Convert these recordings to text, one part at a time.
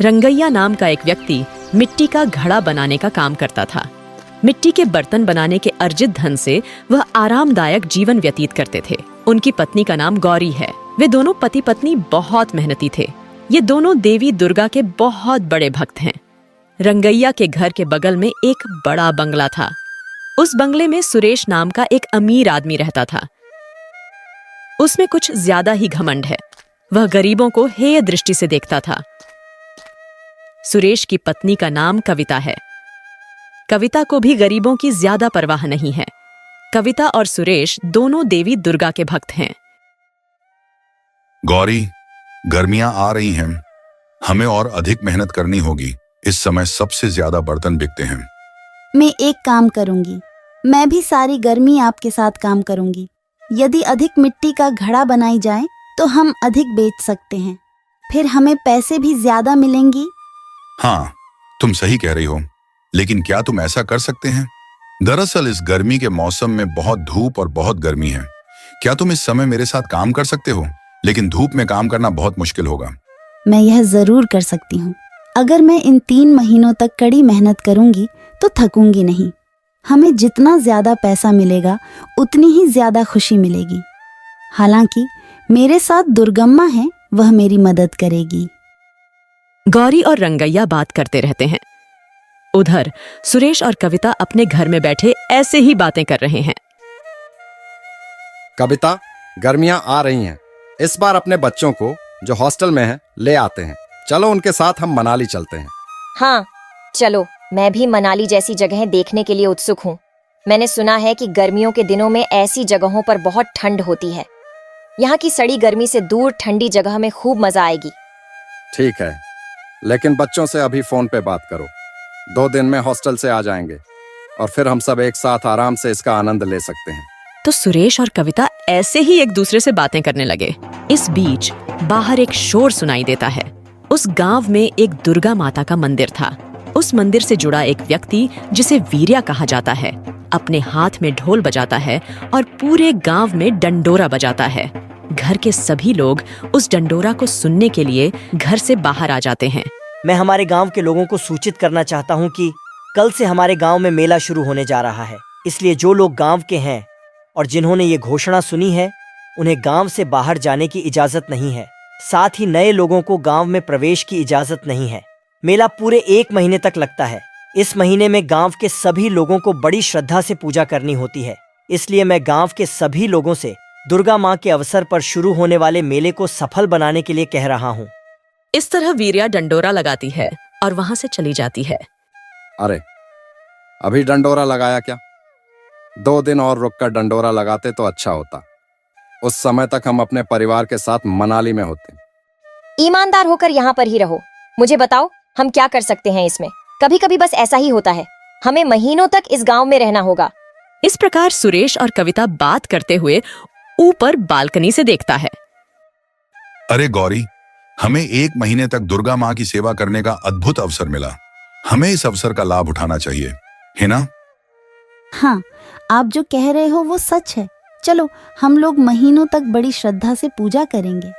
रंगैया नाम का एक व्यक्ति मिट्टी का घड़ा बनाने का काम करता था। मिट्टी के बर्तन बनाने के अर्जित धन से वह आरामदायक जीवन व्यतीत करते थे। उनकी पत्नी का नाम गौरी है। वे दोनों पति पत्नी बहुत मेहनती थे। ये दोनों देवी दुर्गा के बहुत बड़े भक्त हैं। रंगैया के घर के बगल में एक बड़ा बंगला था। उस बंगले में सुरेश नाम का एक अमीर आदमी रहता था। उसमें कुछ ज्यादा ही घमंड है। वह गरीबों को हेय दृष्टि से देखता था। सुरेश की पत्नी का नाम कविता है। कविता को भी गरीबों की ज्यादा परवाह नहीं है। कविता और सुरेश दोनों देवी दुर्गा के भक्त हैं। गौरी, गर्मियां आ रही हैं। हमें और अधिक मेहनत करनी होगी। इस समय सबसे ज्यादा बर्तन बिकते हैं। मैं एक काम करूंगी। मैं भी सारी गर्मी आपके साथ काम करूंगी। यदि अधिक मिट्टी का घड़ा बनाई जाए तो हम अधिक बेच सकते हैं। फिर हमें पैसे भी ज्यादा मिलेंगी। हाँ, तुम सही कह रही हो, लेकिन क्या तुम ऐसा कर सकते हैं? दरअसल इस गर्मी के मौसम में बहुत धूप और बहुत गर्मी है। क्या तुम इस समय मेरे साथ काम कर सकते हो? लेकिन धूप में काम करना बहुत मुश्किल होगा। मैं यह जरूर कर सकती हूँ। अगर मैं इन 3 महीनों तक कड़ी मेहनत करूंगी तो थकूंगी नहीं। हमें जितना ज्यादा पैसा मिलेगा उतनी ही ज्यादा खुशी मिलेगी। हालांकि मेरे साथ दुर्गम्मा है, वह मेरी मदद करेगी। गौरी और रंगैया बात करते रहते हैं। उधर सुरेश और कविता अपने घर में बैठे ऐसे ही बातें कर रहे हैं। कविता, गर्मियां आ रही हैं। इस बार अपने बच्चों को जो हॉस्टल में है ले आते हैं। चलो उनके साथ हम मनाली चलते हैं। हाँ चलो, मैं भी मनाली जैसी जगहें देखने के लिए उत्सुक हूँ। मैंने सुना है कि गर्मियों के दिनों में ऐसी जगहों पर बहुत ठंड होती है। यहाँ की सड़ी गर्मी से दूर ठंडी जगह में खूब मजा आएगी। ठीक है, लेकिन बच्चों से अभी फोन पे बात करो। 2 दिन में हॉस्टल से आ जाएंगे और फिर हम सब एक साथ आराम से इसका आनंद ले सकते हैं। तो सुरेश और कविता ऐसे ही एक दूसरे से बातें करने लगे। इस बीच बाहर एक शोर सुनाई देता है। उस गांव में एक दुर्गा माता का मंदिर था। उस मंदिर से जुड़ा एक व्यक्ति, जिसे वीर्या कहा जाता है, अपने हाथ में ढोल बजाता है और पूरे गांव में डंडोरा बजाता है। घर के सभी लोग उस डंडोरा को सुनने के लिए घर से बाहर आ जाते हैं। मैं हमारे गांव के लोगों को सूचित करना चाहता हूं कि कल से हमारे गांव में मेला शुरू होने जा रहा है। इसलिए जो लोग गांव के हैं और जिन्होंने ये घोषणा सुनी है, उन्हें गांव से बाहर जाने की इजाजत नहीं है। साथ ही नए लोगों को गांव में प्रवेश की इजाजत नहीं है। मेला पूरे 1 महीने तक लगता है। इस महीने में गांव के सभी लोगों को बड़ी श्रद्धा से पूजा करनी होती है। इसलिए मैं गांव के सभी लोगों से दुर्गा माँ के अवसर पर शुरू होने वाले मेले को सफल बनाने के लिए कह रहा हूँ। इस तरह वीर्या डंडोरा लगाती है और वहां से चली जाती है। अरे, अभी डंडोरा लगाया क्या? 2 दिन और रुककर डंडोरा लगाते तो अच्छा होता। उस समय तक हम अपने परिवार के साथ मनाली में होते। ईमानदार होकर यहाँ पर ही रहो। मुझे बताओ, हम क्या कर सकते हैं इसमें? कभी कभी बस ऐसा ही होता है। हमें महीनों तक इस गांव में रहना होगा। इस प्रकार सुरेश और कविता बात करते हुए ऊपर बालकनी से देखता है। अरे गौरी, हमें 1 महीने तक दुर्गा माँ की सेवा करने का अद्भुत अवसर मिला। हमें इस अवसर का लाभ उठाना चाहिए, है ना? हाँ, आप जो कह रहे हो वो सच है। चलो हम लोग महीनों तक बड़ी श्रद्धा से पूजा करेंगे।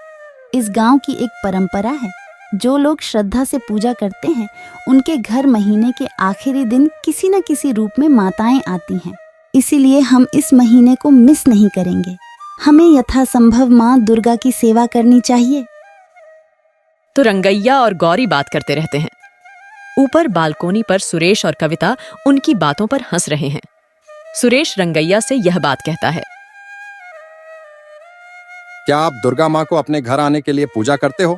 इस गांव की एक परंपरा है। जो लोग श्रद्धा से पूजा करते हैं, उनके घर महीने के आखिरी दिन किसी न किसी रूप में माताएं आती हैं। इसीलिए हम इस महीने को मिस नहीं करेंगे। हमें यथासंभव माँ दुर्गा की सेवा करनी चाहिए। तो रंगैया और गौरी बात करते रहते हैं। ऊपर बालकोनी पर सुरेश और कविता उनकी बातों पर हंस रहे हैं। सुरेश रंगैया से यह बात कहता है। क्या आप दुर्गा माँ को अपने घर आने के लिए पूजा करते हो?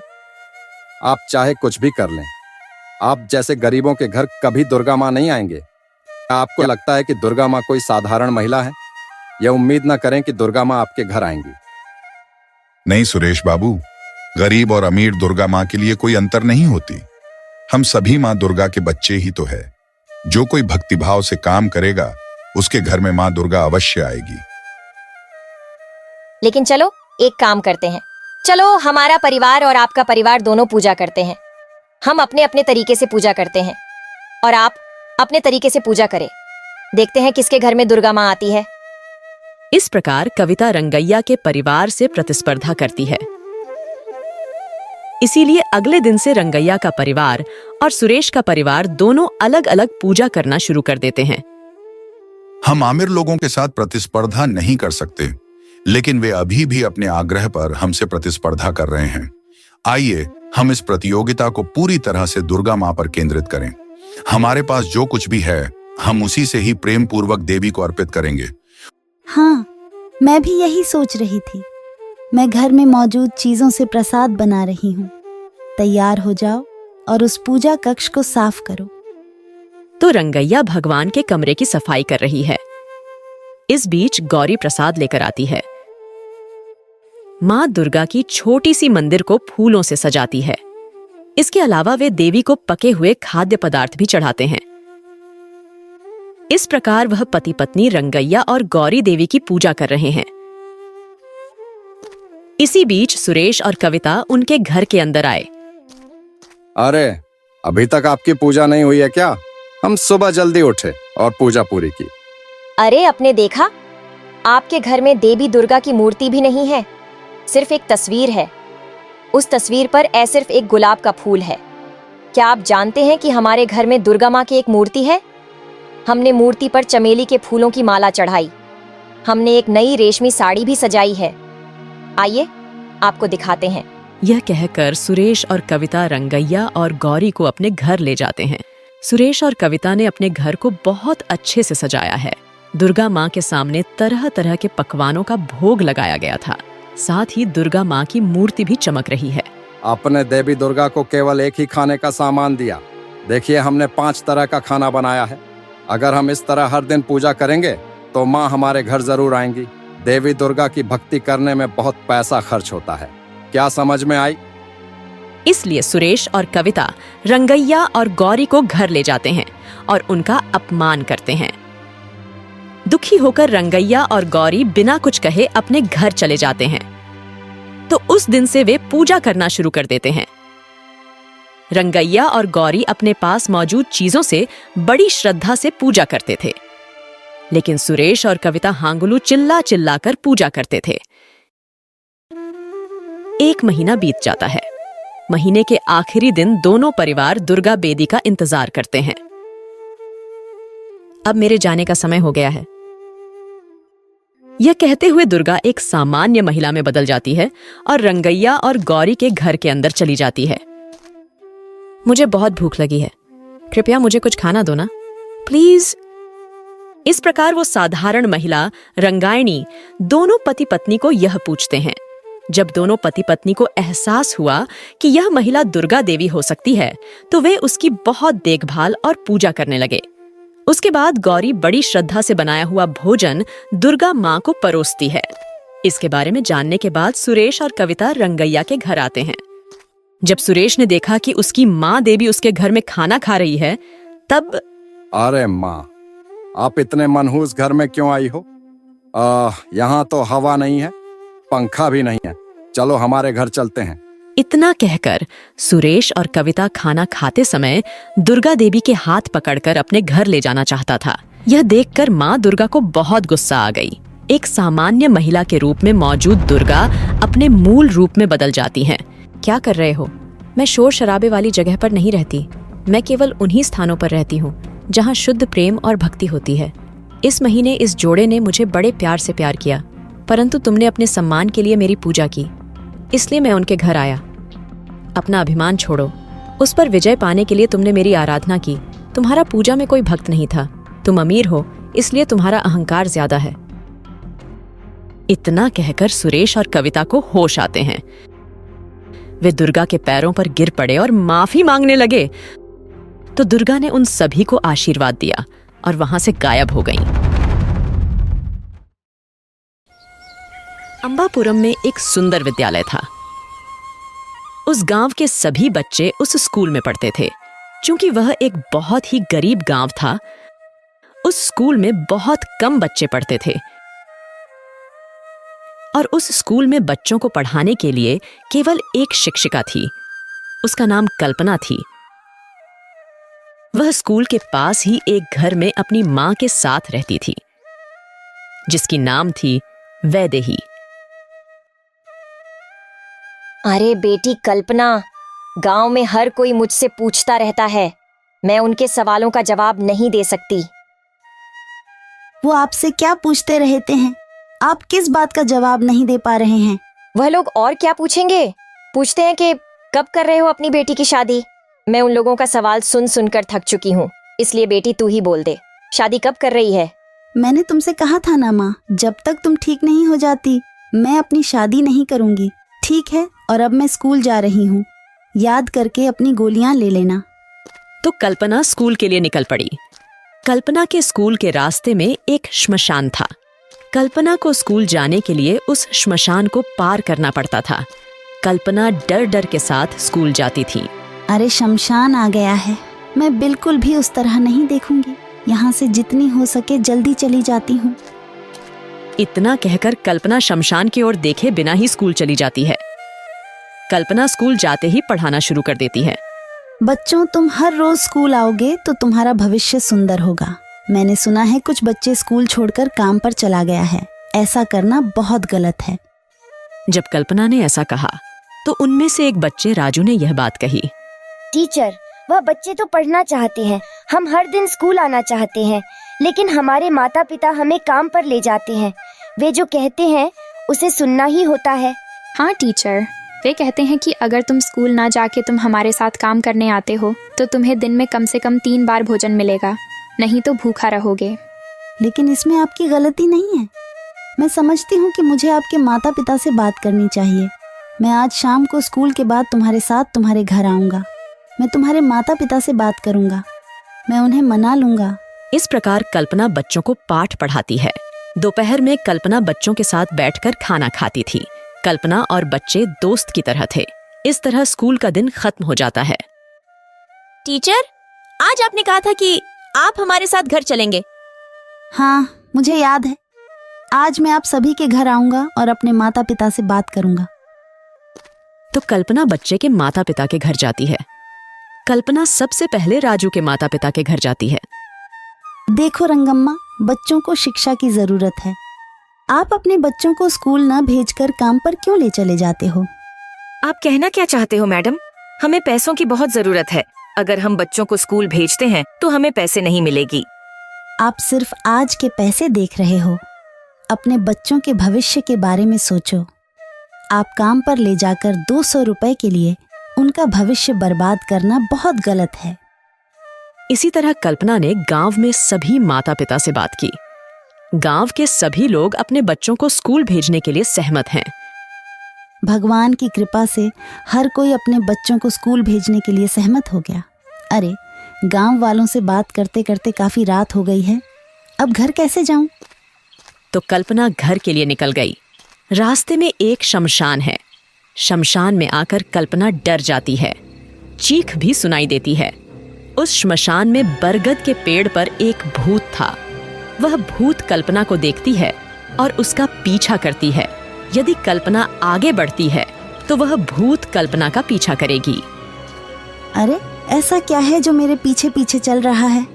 आप चाहे कुछ भी कर लें, आप जैसे गरीबों के घर कभी दुर्गा माँ नहीं आएंगे। क्या आपको लगता है कि दुर्गा माँ कोई साधारण महिला है? यह उम्मीद न करें कि दुर्गा माँ आपके घर आएंगी। नहीं सुरेश बाबू, गरीब और अमीर दुर्गा माँ के लिए कोई अंतर नहीं होती। हम सभी माँ दुर्गा के बच्चे ही तो है। जो कोई भक्तिभाव से काम करेगा, उसके घर में माँ दुर्गा अवश्य आएगी। लेकिन चलो एक काम करते हैं। चलो हमारा परिवार और आपका परिवार दोनों पूजा करते हैं। हम अपने अपने तरीके से पूजा करते हैं और आप अपने तरीके से पूजा करें। देखते हैं किसके घर में दुर्गा माँ आती है। इस प्रकार कविता रंगैया के परिवार से प्रतिस्पर्धा करती है। इसीलिए अगले दिन से रंगैया का परिवार और सुरेश का परिवार दोनों अलग अलग पूजा करना शुरू कर देते हैं। हम आमिर लोगों के साथ प्रतिस्पर्धा नहीं कर सकते, लेकिन वे अभी भी अपने आग्रह पर हमसे प्रतिस्पर्धा कर रहे हैं। आइए हम इस प्रतियोगिता को पूरी तरह से दुर्गा मां पर केंद्रित करें। हमारे पास जो कुछ भी है, हम उसी से ही प्रेम पूर्वक देवी को अर्पित करेंगे। हाँ, मैं भी यही सोच रही थी। मैं घर में मौजूद चीजों से प्रसाद बना रही हूँ। तैयार हो जाओ और उस पूजा कक्ष को साफ करो। तो रंगैया भगवान के कमरे की सफाई कर रही है। इस बीच गौरी प्रसाद लेकर आती है। मां दुर्गा की छोटी सी मंदिर को फूलों से सजाती है। इसके अलावा वे देवी को पके हुए खाद्य पदार्थ भी चढ़ाते हैं। इस प्रकार वह पति पत्नी रंगैया और गौरी देवी की पूजा कर रहे हैं। इसी बीच सुरेश और कविता उनके घर के अंदर आए। अरे, अभी तक आपकी पूजा नहीं हुई है क्या? हम सुबह जल्दी उठे और पूजा पूरी की। अरे अपने देखा, आपके घर में देवी दुर्गा की मूर्ति भी नहीं है, सिर्फ एक तस्वीर है। उस तस्वीर पर सिर्फ एक गुलाब का फूल है। क्या आप जानते हैं कि हमारे घर में दुर्गा माँ की एक मूर्ति है? हमने मूर्ति पर चमेली के फूलों की माला चढ़ाई। हमने एक नई रेशमी साड़ी भी सजाई है। आइए आपको दिखाते हैं। यह कहकर सुरेश और कविता रंगैया और गौरी को अपने घर ले जाते हैं। सुरेश और कविता ने अपने घर को बहुत अच्छे से सजाया है। दुर्गा माँ के सामने तरह तरह के पकवानों का भोग लगाया गया था। साथ ही दुर्गा माँ की मूर्ति भी चमक रही है। आपने देवी दुर्गा को केवल एक ही खाने का सामान दिया। देखिए, हमने 5 तरह का खाना बनाया है। अगर हम इस तरह हर दिन पूजा करेंगे तो माँ हमारे घर जरूर आएंगी। देवी दुर्गा की भक्ति करने में बहुत पैसा खर्च होता है। क्या समझ में आई? इसलिए सुरेश और कविता रंगैया और गौरी को घर ले जाते हैं और उनका अपमान करते हैं। दुखी होकर रंगैया और गौरी बिना कुछ कहे अपने घर चले जाते हैं। तो उस दिन से वे पूजा करना शुरू कर देते हैं। रंगैया और गौरी अपने पास मौजूद चीजों से बड़ी श्रद्धा से पूजा करते थे, लेकिन सुरेश और कविता हांगुलू चिल्ला चिल्ला कर पूजा करते थे। 1 महीना बीत जाता है। महीने के आखिरी दिन दोनों परिवार दुर्गा बेदी का इंतजार करते हैं। अब मेरे जाने का समय हो गया है, यह कहते हुए दुर्गा एक सामान्य महिला में बदल जाती है और रंगैया और गौरी के घर के अंदर चली जाती है। मुझे बहुत भूख लगी है, कृपया मुझे कुछ खाना दो ना, प्लीज। इस प्रकार वो साधारण महिला रंगायणी दोनों पति पत्नी को यह पूछते हैं। जब दोनों पति पत्नी को एहसास हुआ कि यह महिला दुर्गा देवी हो सकती है, तो वे उसकी बहुत देखभाल और पूजा करने लगे। उसके बाद गौरी बड़ी श्रद्धा से बनाया हुआ भोजन दुर्गा माँ को परोसती है। इसके बारे में जानने के बाद सुरेश और कविता रंगैया के घर आते हैं। जब सुरेश ने देखा कि उसकी माँ देवी उसके घर में खाना खा रही है, तब अरे माँ, आप इतने मनहूस घर में क्यों आई हो? यहाँ तो हवा नहीं है, पंखा भी नहीं है। चलो हमारे घर चलते हैं। इतना कहकर सुरेश और कविता खाना खाते समय दुर्गा देवी के हाथ पकड़कर अपने घर ले जाना चाहता था। यह देखकर माँ दुर्गा को बहुत गुस्सा आ गई। एक सामान्य महिला के रूप में मौजूद दुर्गा अपने मूल रूप में बदल जाती हैं। क्या कर रहे हो? मैं शोर शराबे वाली जगह पर नहीं रहती। मैं केवल उन्हीं स्थानों पर रहती हूँ जहाँ शुद्ध प्रेम और भक्ति होती है। इस महीने इस जोड़े ने मुझे बड़े प्यार से प्यार किया, परंतु तुमने अपने सम्मान के लिए मेरी पूजा की, इसलिए मैं उनके घर आया। अपना अभिमान छोड़ो। उस पर विजय पाने के लिए तुमने मेरी आराधना की। तुम्हारा पूजा में कोई भक्त नहीं था। तुम अमीर हो, इसलिए तुम्हारा अहंकार ज्यादा है। इतना कहकर सुरेश और कविता को होश आते हैं। वे दुर्गा के पैरों पर गिर पड़े और माफी मांगने लगे। तो दुर्गा ने उन सभी को आशीर्वाद दिया और वहां से गायब हो गईं। अंबापुरम में एक सुंदर विद्यालय था। उस गांव के सभी बच्चे उस स्कूल में पढ़ते थे। चूंकि वह एक बहुत ही गरीब गांव था, उस स्कूल में बहुत कम बच्चे पढ़ते थे और उस स्कूल में बच्चों को पढ़ाने के लिए केवल एक शिक्षिका थी। उसका नाम कल्पना थी। वह स्कूल के पास ही एक घर में अपनी मां के साथ रहती थी, जिसकी नाम थी वैदेही। अरे बेटी कल्पना, गांव में हर कोई मुझसे पूछता रहता है, मैं उनके सवालों का जवाब नहीं दे सकती। वो आपसे क्या पूछते रहते हैं? आप किस बात का जवाब नहीं दे पा रहे हैं? वह लोग और क्या पूछेंगे? पूछते हैं कि कब कर रहे हो अपनी बेटी की शादी। मैं उन लोगों का सवाल सुन सुनकर थक चुकी हूँ, इसलिए बेटी तू ही बोल दे, शादी कब कर रही है? मैंने तुमसे कहा था ना माँ, जब तक तुम ठीक नहीं हो जाती मैं अपनी शादी नहीं करूंगी। ठीक है, और अब मैं स्कूल जा रही हूँ, याद करके अपनी गोलियां ले लेना। तो कल्पना स्कूल के लिए निकल पड़ी। कल्पना के स्कूल के रास्ते में एक श्मशान था। कल्पना को स्कूल जाने के लिए उस श्मशान को पार करना पड़ता था। कल्पना डर डर के साथ स्कूल जाती थी। अरे शमशान आ गया है, मैं बिल्कुल भी उस तरह नहीं देखूंगी। यहाँ से जितनी हो सके जल्दी चली जाती हूँ। इतना कहकर कल्पना शमशान की ओर देखे बिना ही स्कूल चली जाती है। कल्पना स्कूल जाते ही पढ़ाना शुरू कर देती है। बच्चों, तुम हर रोज स्कूल आओगे तो तुम्हारा भविष्य सुंदर होगा। मैंने सुना है कुछ बच्चे स्कूल छोड़कर काम पर चला गया है। ऐसा करना बहुत गलत है। जब कल्पना ने ऐसा कहा तो उनमें से एक बच्चे राजू ने यह बात कही। टीचर, वह बच्चे तो पढ़ना चाहते हैं, हम हर दिन स्कूल आना चाहते हैं, लेकिन हमारे माता पिता हमें काम पर ले जाते हैं। वे जो कहते हैं उसे सुनना ही होता है। हाँ टीचर, वे कहते हैं कि अगर तुम स्कूल ना जाके तुम हमारे साथ काम करने आते हो तो तुम्हें दिन में कम से कम 3 बार भोजन मिलेगा, नहीं तो भूखा रहोगे। लेकिन इसमें आपकी गलती नहीं है। मैं समझती हूँ कि मुझे आपके माता पिता से बात करनी चाहिए। मैं आज शाम को स्कूल के बाद तुम्हारे साथ तुम्हारे घर आऊँगा। मैं तुम्हारे माता पिता से बात करूँगा, मैं उन्हें मना लूँगा। इस प्रकार कल्पना बच्चों को पाठ पढ़ाती है। दोपहर में कल्पना बच्चों के साथ बैठकर खाना खाती थी। कल्पना और बच्चे दोस्त की तरह थे। इस तरह स्कूल का दिन खत्म हो जाता है। टीचर, आज आपने कहा था कि आप हमारे साथ घर चलेंगे। हाँ, मुझे याद है। आज मैं आप सभी के घर आऊँगा और अपने माता पिता से बात करूँगा। तो कल्पना बच्चे के माता पिता के घर जाती है। कल्पना सबसे पहले राजू के माता पिता के घर जाती है। देखो रंगम्मा, बच्चों को शिक्षा की जरूरत है। आप अपने बच्चों को स्कूल न भेजकर काम पर क्यों ले चले जाते हो? आप कहना क्या चाहते हो मैडम? हमें पैसों की बहुत जरूरत है। अगर हम बच्चों को स्कूल भेजते हैं तो हमें पैसे नहीं मिलेगी। आप सिर्फ आज के पैसे देख रहे हो। अपने बच्चों के भविष्य के बारे में सोचो। आप काम पर ले जाकर 200 रुपए के लिए उनका भविष्य बर्बाद करना बहुत गलत है। इसी तरह कल्पना ने गांव में सभी माता पिता से बात की। गांव के सभी लोग अपने बच्चों को स्कूल भेजने के लिए सहमत हैं। भगवान की कृपा से हर कोई अपने बच्चों को स्कूल भेजने के लिए सहमत हो गया। अरे, गांव वालों से बात करते करते काफी रात हो गई है। अब घर कैसे जाऊं? तो कल्पना घर के लिए निकल गई। रास्ते में एक शमशान है। शमशान में आकर कल्पना डर जाती है। चीख भी सुनाई देती है। उस श्मशान में बरगद के पेड़ पर एक भूत था। वह भूत कल्पना को देखती है और उसका पीछा करती है। यदि कल्पना आगे बढ़ती है तो वह भूत कल्पना का पीछा करेगी। अरे, ऐसा क्या है जो मेरे पीछे पीछे चल रहा है?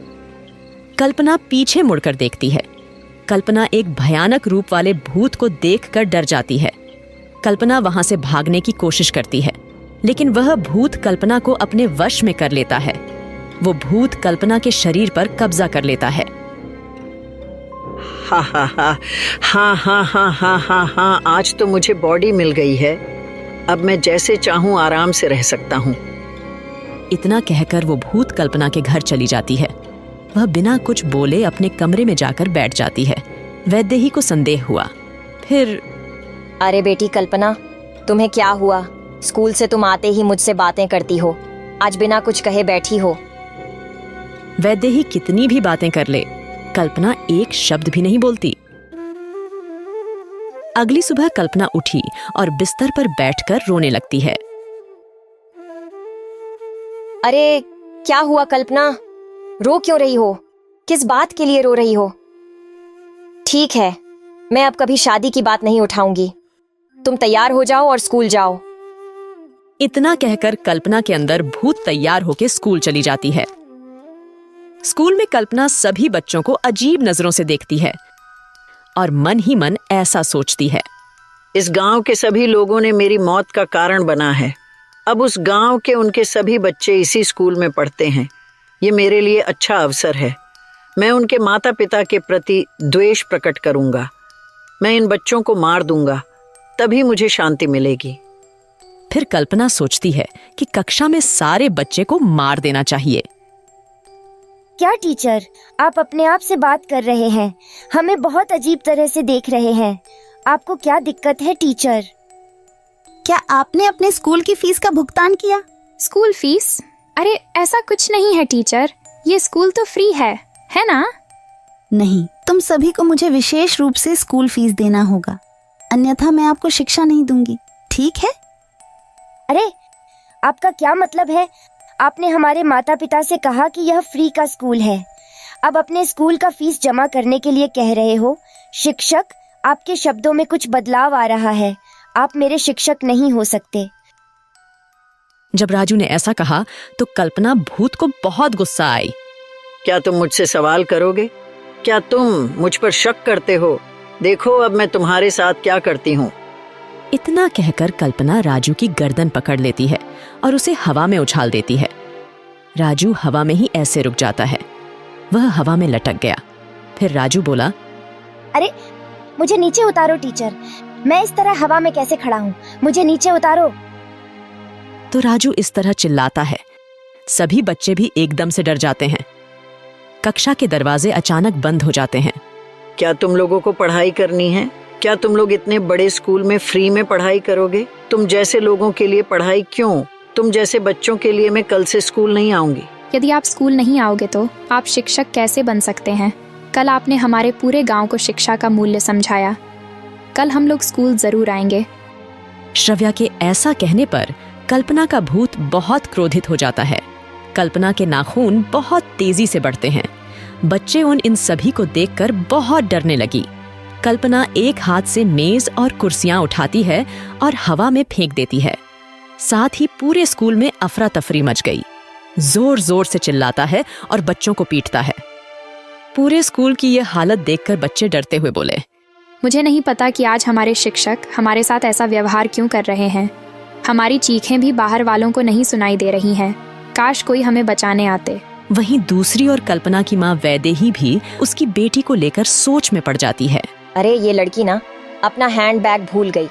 कल्पना पीछे मुड़कर देखती है। कल्पना एक भयानक रूप वाले भूत को देखकर डर जाती है। कल्पना वहां से भागने की कोशिश करती है, लेकिन वह भूत कल्पना को अपने वश में कर लेता है। वो भूत कल्पना के शरीर पर कब्जा कर लेता है। हा हा हा हा हा हा हा हा हा, आज तो मुझे बॉडी मिल गई है। अब मैं जैसे चाहूं आराम से रह सकता हूं। इतना कहकर वो भूत कल्पना के घर चली जाती है। वह बिना कुछ बोले अपने कमरे में जाकर बैठ जाती है। वैदेही को संदेह हुआ। फिर, अरे बेटी कल्पना, तुम्हें क्या हुआ? स्कूल से तुम आते ही मुझसे बातें करती हो, आज बिना कुछ कहे बैठी हो। वैदेही कितनी भी बातें कर ले, कल्पना एक शब्द भी नहीं बोलती। अगली सुबह कल्पना उठी और बिस्तर पर बैठकर रोने लगती है। अरे क्या हुआ कल्पना? रो क्यों रही हो? किस बात के लिए रो रही हो? ठीक है, मैं अब कभी शादी की बात नहीं उठाऊंगी। तुम तैयार हो जाओ और स्कूल जाओ। इतना कहकर कल्पना के अंदर भूत तैयार होकर स्कूल चली जाती है। स्कूल में कल्पना सभी बच्चों को अजीब नजरों से देखती है और मन ही मन ऐसा सोचती है, इस गांव के सभी लोगों ने मेरी मौत का कारण बना है। अब उस गांव के उनके सभी बच्चे इसी स्कूल में पढ़ते हैं। ये मेरे लिए अच्छा अवसर है। मैं उनके माता पिता के प्रति द्वेष प्रकट करूंगा। मैं इन बच्चों को मार दूंगा, तभी मुझे शांति मिलेगी। फिर कल्पना सोचती है कि कक्षा में सारे बच्चे को मार देना चाहिए। क्या टीचर, आप अपने आप से बात कर रहे हैं? हमें बहुत अजीब तरह से देख रहे हैं। आपको क्या दिक्कत है टीचर? क्या आपने अपने स्कूल की फीस का भुगतान किया? School fees? अरे ऐसा कुछ नहीं है टीचर, ये स्कूल तो फ्री है ना? नहीं, तुम सभी को मुझे विशेष रूप से स्कूल फीस देना होगा, अन्यथा मैं आपको शिक्षा नहीं दूंगी, ठीक है? अरे आपका क्या मतलब है? आपने हमारे माता पिता से कहा कि यह फ्री का स्कूल है, अब अपने स्कूल का फीस जमा करने के लिए कह रहे हो। शिक्षक, आपके शब्दों में कुछ बदलाव आ रहा है। आप मेरे शिक्षक नहीं हो सकते। जब राजू ने ऐसा कहा तो कल्पना भूत को बहुत गुस्सा आई। क्या तुम मुझसे सवाल करोगे? क्या तुम मुझ पर शक करते हो? देखो अब मैं तुम्हारे साथ क्या करती हूँ। इतना कहकर कल्पना राजू की गर्दन पकड़ लेती है और उसे हवा में उछाल देती है। राजू हवा में ही ऐसे रुक जाता है, वह हवा में लटक गया। फिर राजू बोला, अरे मुझे नीचे उतारो टीचर, मैं इस तरह हवा में कैसे खड़ा हूँ? मुझे नीचे उतारो। तो राजू इस तरह चिल्लाता है, सभी बच्चे भी एकदम से डर जाते हैं। कक्षा के दरवाजे अचानक बंद हो जाते हैं। क्या तुम लोगों को पढ़ाई करनी है? क्या तुम लोग इतने बड़े स्कूल में फ्री में पढ़ाई करोगे? तुम जैसे लोगों के लिए पढ़ाई क्यों? तुम जैसे बच्चों के लिए मैं कल से स्कूल नहीं आऊंगी। यदि आप स्कूल नहीं आओगे तो आप शिक्षक कैसे बन सकते हैं? कल आपने हमारे पूरे गांव को शिक्षा का मूल्य समझाया। कल हम लोग स्कूल जरूर आएंगे। श्रव्या के ऐसा कहने पर कल्पना का भूत बहुत क्रोधित हो जाता है। कल्पना के नाखून बहुत तेजी से बढ़ते हैं। बच्चे इन सभी को देखकर बहुत डरने लगी। कल्पना एक हाथ से मेज और कुर्सियां उठाती है और हवा में फेंक देती है। साथ ही पूरे स्कूल में अफरा तफरी मच गई। जोर जोर से चिल्लाता है और बच्चों को पीटता है। पूरे स्कूल की यह हालत देखकर बच्चे डरते हुए बोले, मुझे नहीं पता कि आज हमारे शिक्षक हमारे साथ ऐसा व्यवहार क्यों कर रहे हैं। हमारी चीखें भी बाहर वालों को नहीं सुनाई दे रही हैं। काश कोई हमें बचाने आते। वहीं दूसरी ओर कल्पना की माँ वैदेही भी उसकी बेटी को लेकर सोच में पड़ जाती है। अरे ये लड़की ना अपना हैंड बैग भूल गई।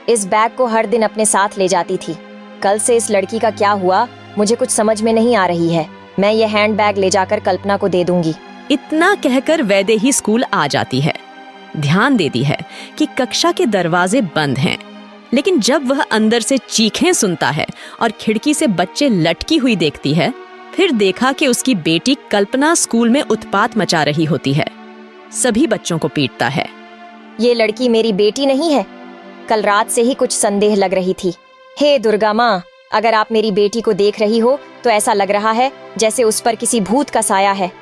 इस बैग को हर दिन अपने साथ ले जाती थी। कल से इस लड़की का क्या हुआ मुझे कुछ समझ में नहीं आ रही है। मैं ये हैंड बैग ले जाकर कल्पना को दे दूंगी। इतना कहकर वैदेही स्कूल आ जाती है। ध्यान देती है कि कक्षा के दरवाजे बंद हैं, लेकिन जब वह अंदर से चीखें सुनता है और खिड़की से बच्चे लटकी हुई देखती है, फिर देखा कि उसकी बेटी कल्पना स्कूल में उत्पात मचा रही होती है। सभी बच्चों को पीटता है। ये लड़की मेरी बेटी नहीं है। कल रात से ही कुछ संदेह लग रही थी। हे दुर्गा माँ, अगर आप मेरी बेटी को देख रही हो तो ऐसा लग रहा है जैसे उस पर किसी भूत का साया है।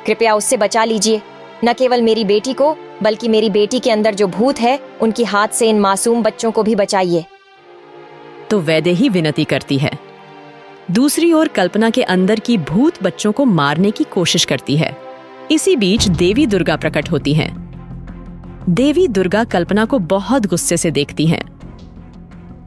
कृपया उससे बचा लीजिए। न केवल मेरी बेटी को बल्कि मेरी बेटी के अंदर जो भूत है उनकी हाथ से इन मासूम बच्चों को भी बचाइए। तो वैदेही विनती करती है। दूसरी ओर कल्पना के अंदर की भूत बच्चों को मारने की कोशिश करती है। इसी बीच देवी दुर्गा प्रकट होती हैं। देवी दुर्गा कल्पना को बहुत गुस्से से देखती हैं।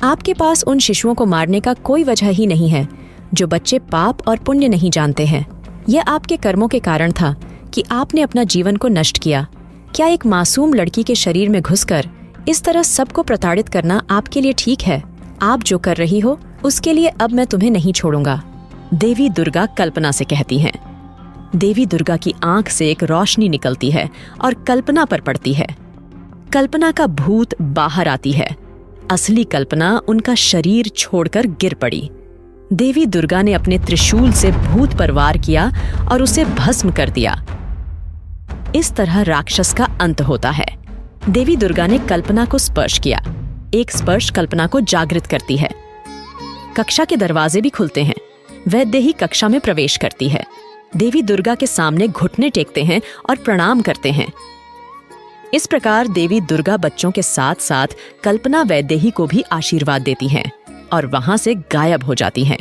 आपके पास उन शिशुओं को मारने का कोई वजह ही नहीं है जो बच्चे पाप और पुण्य नहीं जानते हैं। यह आपके कर्मों के कारण था कि आपने अपना जीवन को नष्ट किया। क्या एक मासूम लड़की के शरीर में घुसकर इस तरह सबको प्रताड़ित करना आपके लिए ठीक है? आप जो कर रही हो उसके लिए अब मैं तुम्हें नहीं छोड़ूंगा, देवी दुर्गा कल्पना से कहती हैं। देवी दुर्गा की आंख से एक रोशनी निकलती है और कल्पना पर पड़ती है। कल्पना का भूत बाहर आती है। असली कल्पना उनका शरीर छोड़कर गिर पड़ी। देवी दुर्गा ने अपने त्रिशूल से भूत पर वार किया और उसे भस्म कर दिया। इस तरह राक्षस का अंत होता है। देवी दुर्गा ने कल्पना को स्पर्श किया। एक स्पर्श कल्पना को जागृत करती है। कक्षा के दरवाजे भी खुलते हैं। वैदेही कक्षा में प्रवेश करती है। देवी दुर्गा के सामने घुटने टेकते हैं और प्रणाम करते हैं। इस प्रकार देवी दुर्गा बच्चों के साथ साथ कल्पना वैदेही को भी आशीर्वाद देती हैं और वहां से गायब हो जाती हैं।